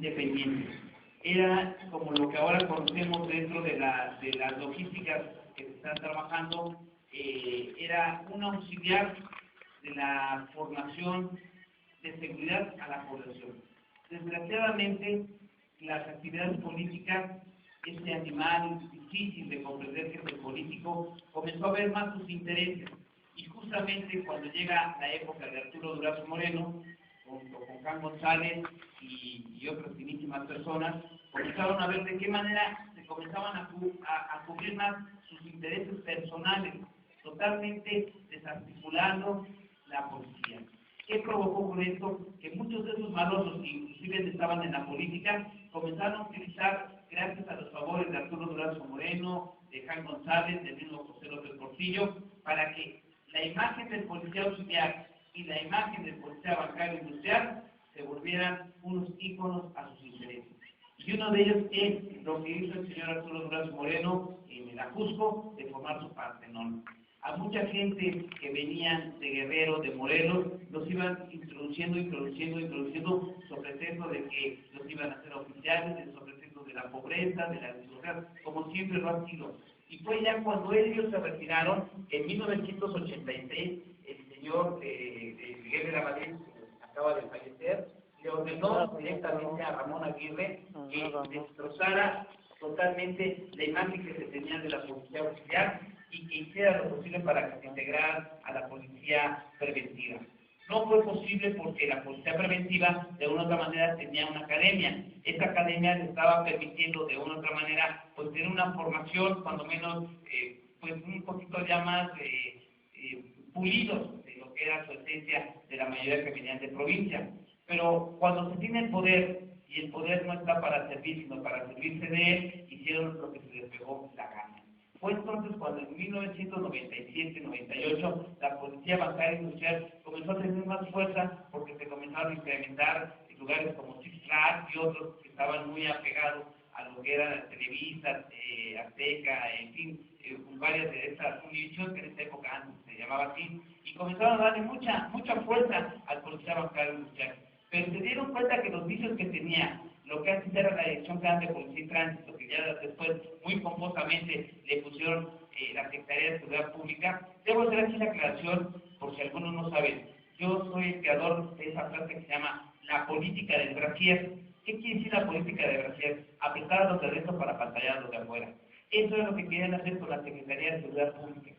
independientes. Era como lo que ahora conocemos dentro de las logísticas que se están trabajando, era un auxiliar de la formación de seguridad a la población. Desgraciadamente, las actividades políticas, este animal difícil de comprender que es el político, comenzó a ver más sus intereses. Y justamente cuando llega la época de Arturo Durazo Moreno, junto con Juan González y otras finísimas personas, comenzaron a ver de qué manera se comenzaban a cubrir más sus intereses personales, totalmente desarticulando la policía. ¿Qué provocó con esto? Que muchos de esos malosos que inclusive estaban en la política comenzaron a utilizar, gracias a los favores de Arturo Durazo Moreno, de Juan González, del mismo José López Portillo, para que la imagen del policía auxiliar y la imagen del policía bancario industrial se volvieran unos íconos a sus intereses. Y uno de ellos es lo que hizo el señor Arturo Durazo Moreno en el Ajusco, de formar su Partenón. A mucha gente que venían de Guerrero, de Morelos, los iban introduciendo sobre pretexto de que los iban a hacer oficiales, sobre pretexto de la pobreza, de la desigualdad, como siempre lo han sido. Y fue ya cuando ellos se retiraron, en 1986, el señor Miguel de la Valencia, que acaba de fallecer, le ordenó directamente a Ramón Aguirre que destrozara totalmente la imagen que se tenía de la policía auxiliar y que hiciera lo posible para que se integrara a la policía preventiva. No fue posible porque la policía preventiva de una u otra manera tenía una academia. Esta academia le estaba permitiendo de una u otra manera pues tener una formación cuando menos pues un poquito ya más pulidos de lo que era su esencia de la mayoría que venían de provincia. Pero cuando se tiene el poder y el poder no está para servir sino para servirse de él, hicieron lo que se les pegó la gana. Fue entonces cuando en 1997-98 la policía bancaria industrial comenzó a tener más fuerza porque se comenzaron a incrementar en lugares como Six Flags y otros que estaban muy apegados a lo que era Televisa, Azteca, en fin, varias de estas Univision, que en esta época antes se llamaba así, y comenzaron a darle mucha fuerza al policía bancario industrial. Pero se dieron cuenta que los vicios que tenía, lo que antes era la Dirección General de Policía y Tránsito, que ya después muy pomposamente le pusieron la Secretaría de Seguridad Pública. Debo hacer aquí la aclaración, por si algunos no saben. Yo soy el creador de esa frase que se llama la política del brasier. ¿Qué quiere decir la política del brasier? Apretar a los de adentro para pantallar a los de afuera. Eso es lo que querían hacer con la Secretaría de Seguridad Pública.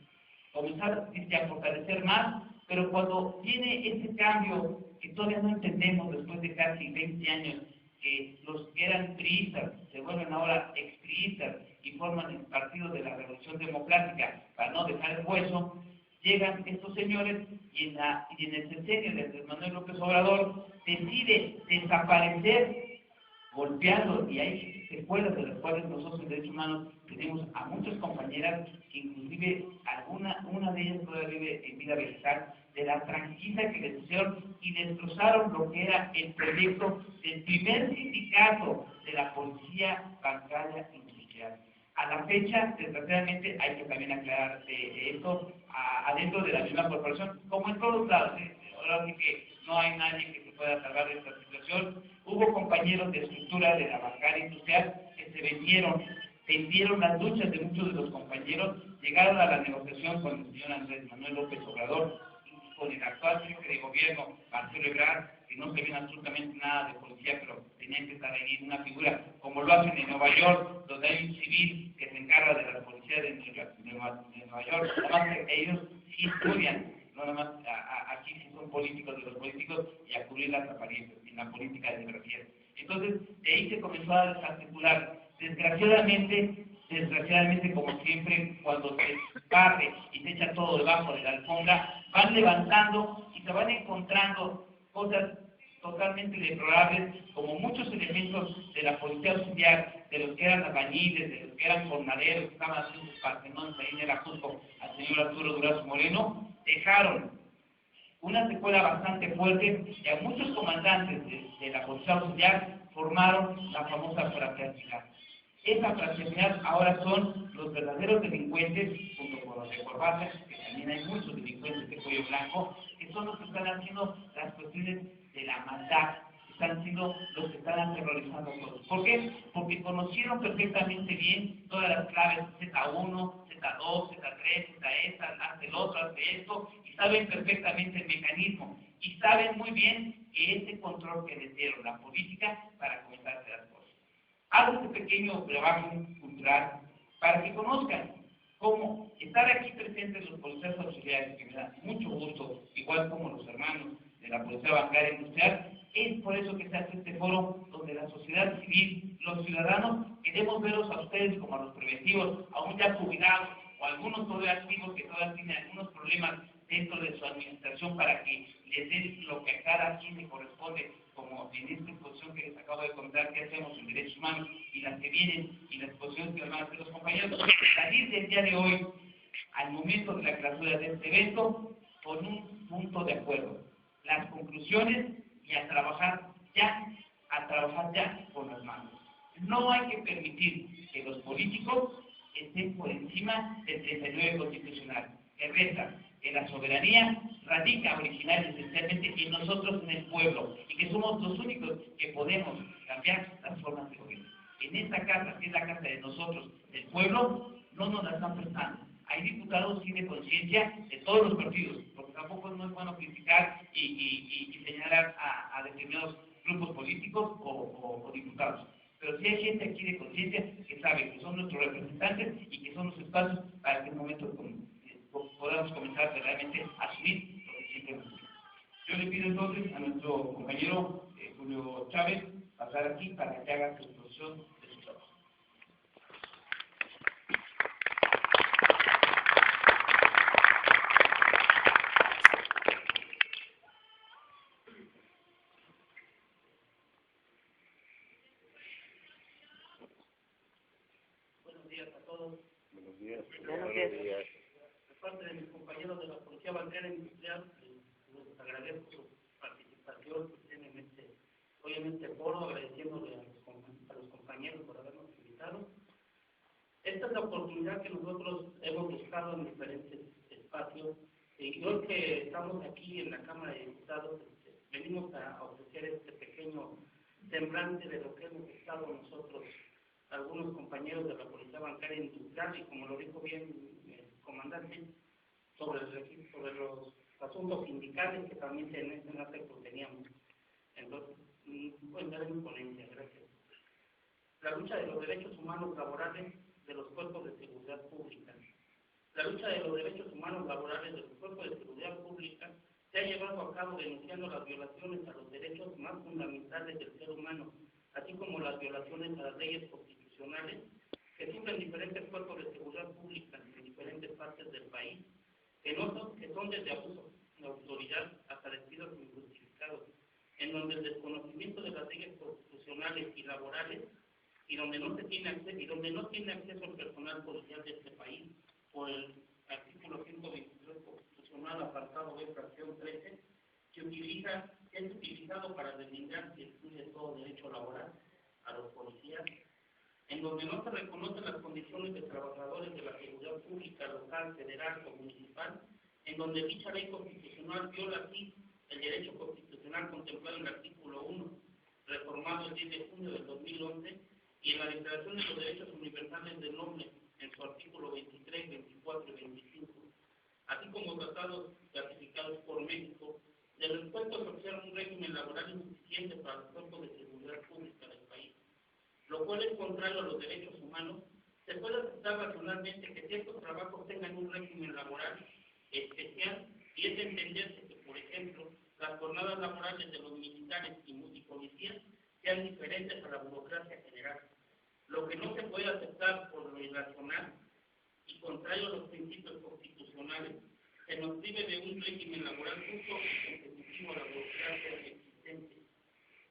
Comenzar a fortalecer más, pero cuando viene ese cambio que todavía no entendemos después de casi 20 años, que los que eran priistas se vuelven ahora expriistas y forman el Partido de la Revolución Democrática para no dejar el hueso, llegan estos señores y en el sexenio de Andrés Manuel López Obrador decide desaparecer, golpeando, y hay secuelas de las cuales nosotros en Derechos Humanos tenemos a muchas compañeras que inclusive una de ellas todavía vive en vida vegetal, de la tranquila que les pusieron y destrozaron lo que era el proyecto del primer sindicato de la policía bancaria industrial. A la fecha, desgraciadamente, hay que también aclarar esto adentro de la misma corporación, como en todos lados. Ahora sí que no hay nadie que se pueda salvar de esta situación. Hubo compañeros de estructura de la bancaria industrial que se vendieron las luchas de muchos de los compañeros, llegaron a la negociación con el señor Andrés Manuel López Obrador, con el actual jefe de gobierno, Marcelo Ebrard, que no se ven absolutamente nada de policía, pero tenían que estar ahí en una figura, como lo hacen en Nueva York, donde hay un civil que se encarga de la policía de Nueva York. Además, ellos sí estudian, no nada más aquí sí son políticos de los políticos y a cubrir las apariencias en la política de democracia. Entonces, de ahí se comenzó a desarticular. Desgraciadamente, como siempre, cuando se barre y se echa todo debajo de la alfombra, van levantando y se van encontrando cosas totalmente deplorables, como muchos elementos de la policía auxiliar, de los que eran albañiles, de los que eran jornaleros, que estaban haciendo sus partenones ahí en el Ajusco, al señor Arturo Durazo Moreno, dejaron una secuela bastante fuerte y a muchos comandantes de la policía auxiliar formaron la famosa fraternidad. Esa fraternidad ahora son los verdaderos delincuentes, junto con los de corbata, que también hay muchos delincuentes de cuello blanco, que son los que están haciendo las cuestiones de la maldad, han sido los que están aterrorizando a todos. ¿Por qué? Porque conocieron perfectamente bien todas las claves Z1, Z2, Z3, ZS, hace el otro, hace esto, y saben perfectamente el mecanismo. Y saben muy bien que ese control que les dieron la política para comenzarse las cosas. Hago este pequeño trabajo cultural para que conozcan cómo estar aquí presentes los policías auxiliares, que me da mucho gusto, igual como los hermanos de la Policía Bancaria Industrial. Es por eso que se hace este foro donde la sociedad civil, los ciudadanos, queremos verlos a ustedes como a los preventivos, aún ya jubilados o algunos todavía activos que todavía tienen algunos problemas dentro de su administración para que les den lo que a cada quien le corresponde, como en esta exposición que les acabo de contar que hacemos en derechos humanos y las que vienen y la exposición que van a hacer los compañeros, salir del día de hoy al momento de la clausura de este evento con un punto de acuerdo. Las conclusiones y a trabajar ya con las manos. No hay que permitir que los políticos estén por encima del 39 constitucional, que resta que la soberanía radica original y esencialmente en nosotros, en el pueblo, y que somos los únicos que podemos cambiar las formas de gobierno. En esta casa, que es la casa de nosotros, del pueblo, no nos la están prestando. Hay diputados sí de conciencia de todos los partidos, porque tampoco no es bueno criticar y señalar a determinados grupos políticos o diputados. Pero sí hay gente aquí de conciencia que sabe que son nuestros representantes y que son los espacios para que en un momento podamos comenzar realmente a asumir lo que siempre hemos hecho. Yo le pido entonces a nuestro compañero Julio Chávez pasar aquí para que haga su exposición de su trabajo. Buenos días a todos. Buenos días. Buenos días. De parte de mis compañeros de la Policía Bancaria Industrial, les agradezco su participación en este foro, agradeciéndole a los compañeros por habernos invitado. Esta es la oportunidad que nosotros hemos buscado en diferentes espacios, y hoy que estamos aquí en la Cámara de Diputados, venimos a ofrecer este pequeño semblante de lo que hemos estado nosotros, algunos compañeros de la Policía Bancaria Industrial, y como lo dijo bien el comandante, sobre los asuntos sindicales que también en este aspecto teníamos. Entonces, pues daremos ponencia, gracias. La lucha de los derechos humanos laborales de los cuerpos de seguridad pública. La lucha de los derechos humanos laborales de los cuerpos de seguridad pública se ha llevado a cabo denunciando las violaciones a los derechos más fundamentales del ser humano, así como las violaciones a las leyes constitucionales que sufren diferentes cuerpos de seguridad pública en diferentes partes del país, que son desde abusos de autoridad hasta despidos injustificados, en donde el desconocimiento de las leyes constitucionales y laborales y donde no tiene acceso el personal policial de este país por el artículo 123 constitucional, apartado B, fracción 13, que es utilizado para deslindar y excluye todo derecho laboral a los policías, en donde no se reconocen las condiciones de trabajadores de la seguridad pública local, federal o municipal, en donde dicha ley constitucional viola así el derecho constitucional contemplado en el artículo 1, reformado el 10 de junio del 2011, y en la Declaración de los Derechos Universales del Hombre, en su artículo 23, 24 y 25, así como tratados ratificados por México, de respeto a ofrecer un régimen laboral insuficiente para los cuerpos de seguridad pública del país, lo cual es contrario a los derechos humanos. Se puede aceptar racionalmente que ciertos trabajos tengan un régimen laboral especial, y es de entenderse que, por ejemplo, las jornadas laborales de los militares y policías sean diferentes a la burocracia general. Lo que no se puede aceptar por lo irracional y contrario a los principios constitucionales, se nos prive de un régimen laboral justo y competitivo a la burocracia existente.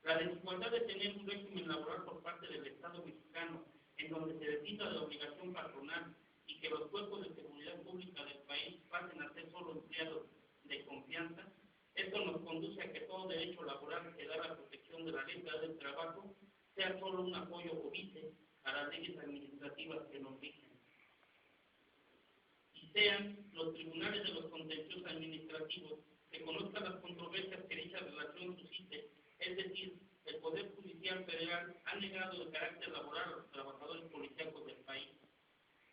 La desigualdad de tener un régimen laboral por parte del Estado mexicano, en donde se desquita de la obligación patronal y que los cuerpos de seguridad pública del país pasen a ser solo empleados de confianza, esto nos conduce a que todo derecho laboral que da la protección de la libertad del trabajo sea solo un apoyo o vice a las leyes administrativas que nos rigen, y sean los tribunales de los contenciosos administrativos que conozcan las controversias que dicha relación suscite, es decir, el Poder Judicial Federal ha negado el carácter laboral a los trabajadores policíacos del país,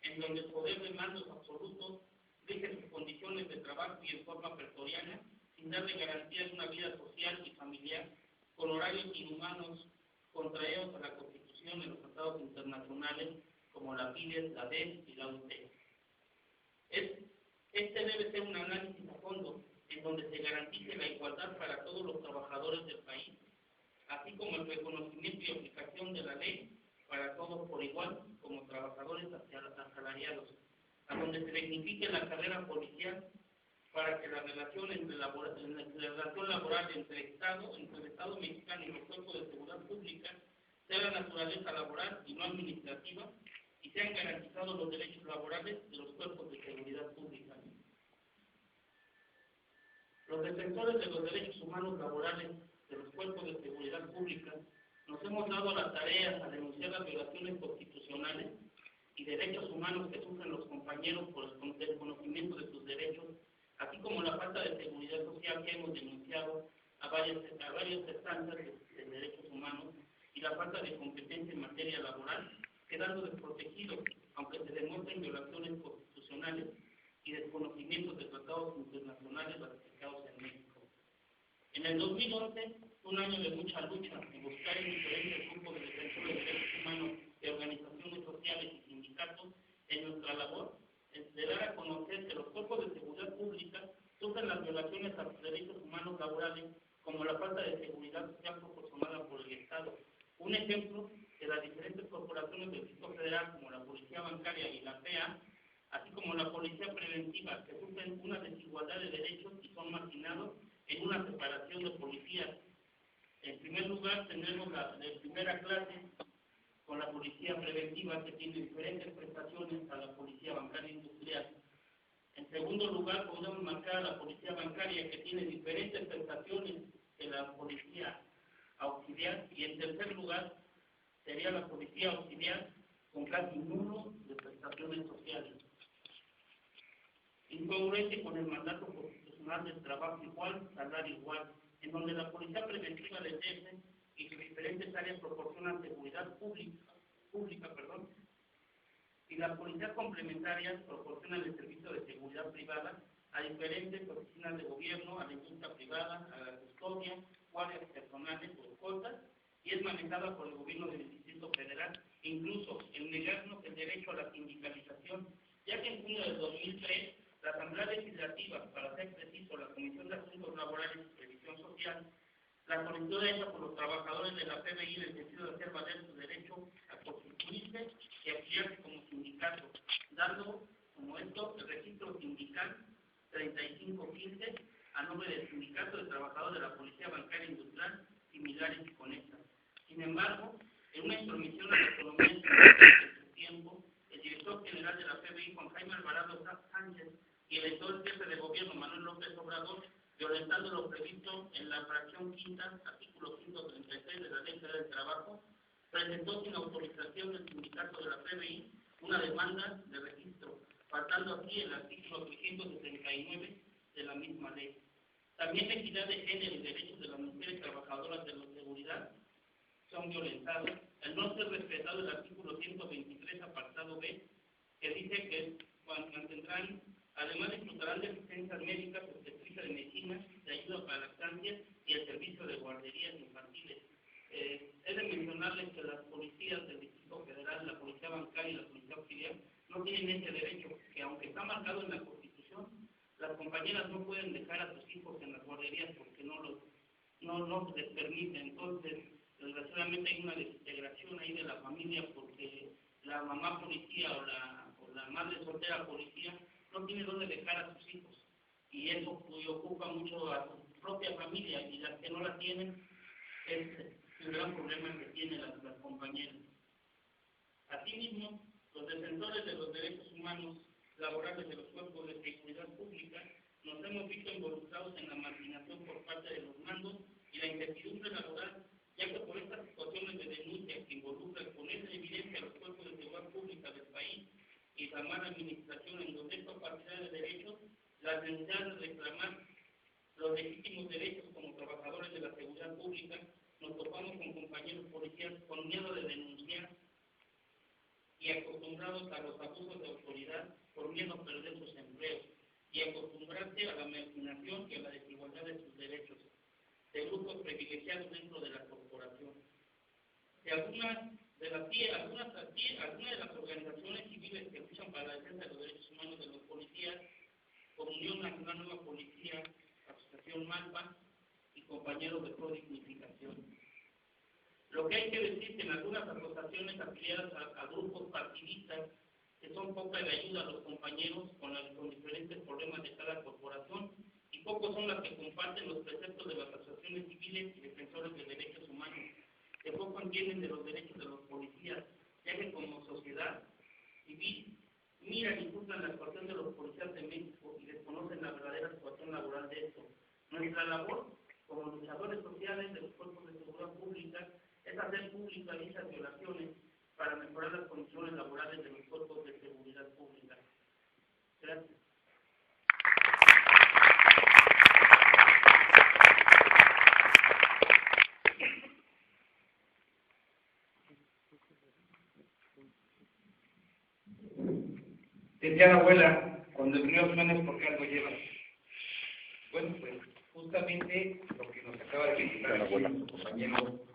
en donde el poder de mandos absolutos rige sus condiciones de trabajo y en forma pretoriana, sin darle garantía de una vida social y familiar, con horarios inhumanos contrarios a la Constitución y los tratados internacionales como la PIDES, la DES y la OIT. Este debe ser un análisis a fondo, en donde se garantice la igualdad para todos los trabajadores del país, así como el reconocimiento y aplicación de la ley para todos por igual, como trabajadores asalariados, a donde se dignifique la carrera policial para que la relación laboral entre el Estado mexicano y los cuerpos de seguridad pública sea de naturaleza laboral y no administrativa, y sean garantizados los derechos laborales de los cuerpos de seguridad pública. Los defensores de los derechos humanos laborales de los cuerpos de seguridad pública nos hemos dado la tarea a denunciar las violaciones constitucionales y derechos humanos que sufren los compañeros por el desconocimiento de sus derechos, así como la falta de seguridad social que hemos denunciado a varias instancias de derechos humanos y la falta de competencia en materia laboral, quedando desprotegidos, aunque se demuestren violaciones constitucionales y desconocimientos de tratados internacionales ratificados en México. En el 2011, un año de mucha lucha en buscar en diferentes grupos de defensores de derechos humanos, de organizaciones sociales y sindicatos, en nuestra labor es de dar a conocer que los cuerpos de seguridad pública sufren las violaciones a los derechos humanos laborales, como la falta de seguridad social proporcionada por el Estado. Un ejemplo de las diferentes corporaciones del Distrito Federal, como la Policía Bancaria y la PEA, así como la Policía Preventiva, que sufren una desigualdad de derechos y son marginados en una separación de policías. En primer lugar, tendremos la de primera clase con la Policía Preventiva, que tiene diferentes prestaciones a la Policía Bancaria Industrial. En segundo lugar, podemos marcar a la Policía Bancaria, que tiene diferentes prestaciones de la Policía Auxiliar. Y en tercer lugar, sería la Policía Auxiliar, con casi nulo de prestaciones sociales. Incongruente con el mandato constitucional del trabajo igual, salario igual, en donde la Policía Preventiva del DF y sus diferentes áreas proporcionan seguridad pública, y la Policía Complementaria proporciona el servicio de seguridad privada a diferentes oficinas de gobierno, a la industria privada, a la custodia, guardias personales o escoltas, y es manejada por el gobierno del Distrito Federal, e incluso el negarnos el derecho a la sindicalización, ya que en junio del 2003, la Asamblea Legislativa, para ser preciso, la Comisión de Asuntos Laborales y Previsión Social, la solicitud hecha por los trabajadores de la PBI en el sentido de hacer valer su derecho a constituirse y afiliarse como sindicato, dando como esto el registro sindical 3515 a nombre del Sindicato de Trabajadores de la Policía Bancaria Industrial, similares y conexas. Sin embargo, en una intromisión a la economía en su tiempo, el director general de la PBI, Juan Jaime Alvarado Sánchez, y el entonces jefe de gobierno, Manuel López Obrador, violentando lo previsto en la fracción quinta, artículo 136 de la Ley Federal del Trabajo, presentó sin autorización del sindicato de la PBI una demanda de registro, faltando así el artículo 369 de la misma ley. También la equidad de género y derechos de las mujeres trabajadoras de la seguridad son violentados, al no ser respetado el artículo 123, apartado B, que dice que mantendrán, además disfrutarán de asistencias médicas, obstetricia de medicina, de ayuda para lactancia y el servicio de guarderías infantiles. He de mencionarles que las policías del Distrito Federal, la Policía Bancaria y la Policía Auxiliar no tienen ese derecho, que aunque está marcado en la Constitución, las compañeras no pueden dejar a sus hijos en las guarderías porque no se les permite. Entonces, desgraciadamente hay una desintegración ahí de la familia porque la mamá policía o la madre soltera policía no tiene dónde dejar a sus hijos, y eso ocupa mucho a su propia familia, y las que no la tienen es el gran problema que tienen las compañeras. Asimismo, los defensores de los derechos humanos laborales de los cuerpos de seguridad pública nos hemos visto involucrados en la marginación por parte de los mandos y la incertidumbre laboral, ya que por estas situaciones de denuncia que involucran poner en evidencia a los cuerpos de seguridad pública del país y la mala administración en donde esta partida de derechos, la necesidad de reclamar los legítimos derechos como trabajadores de la seguridad pública nos topamos con compañeros policías con miedo de denunciar y acostumbrados a los abusos de autoridad por miedo a perder sus empleos y acostumbrarse a la marginación y a la desigualdad de sus derechos, de grupos privilegiados dentro de la corporación. De algunas de las organizaciones civiles que luchan para la defensa de los derechos humanos de los policías, como Unión Nacional Nueva Policía, Asociación Malpa y compañeros de Prodignificación. Lo que hay que decir que en algunas asociaciones afiliadas a grupos partidistas que son poca de ayuda a los compañeros con diferentes problemas de cada corporación y pocos son las que comparten los preceptos de las asociaciones civiles y defensores de derechos humanos, que poco entienden de los derechos de los policías, ya que como sociedad civil miran y juzgan la actuación de los policías de México y desconocen la verdadera situación laboral de esto. Nuestra labor como luchadores sociales de los cuerpos de seguridad pública es hacer públicas dichas violaciones para mejorar las condiciones laborales de los cuerpos de seguridad pública. Gracias. Decía la abuela, cuando el río suena es porque algo lleva. Bueno, pues justamente lo que nos acaba de decir nuestro compañero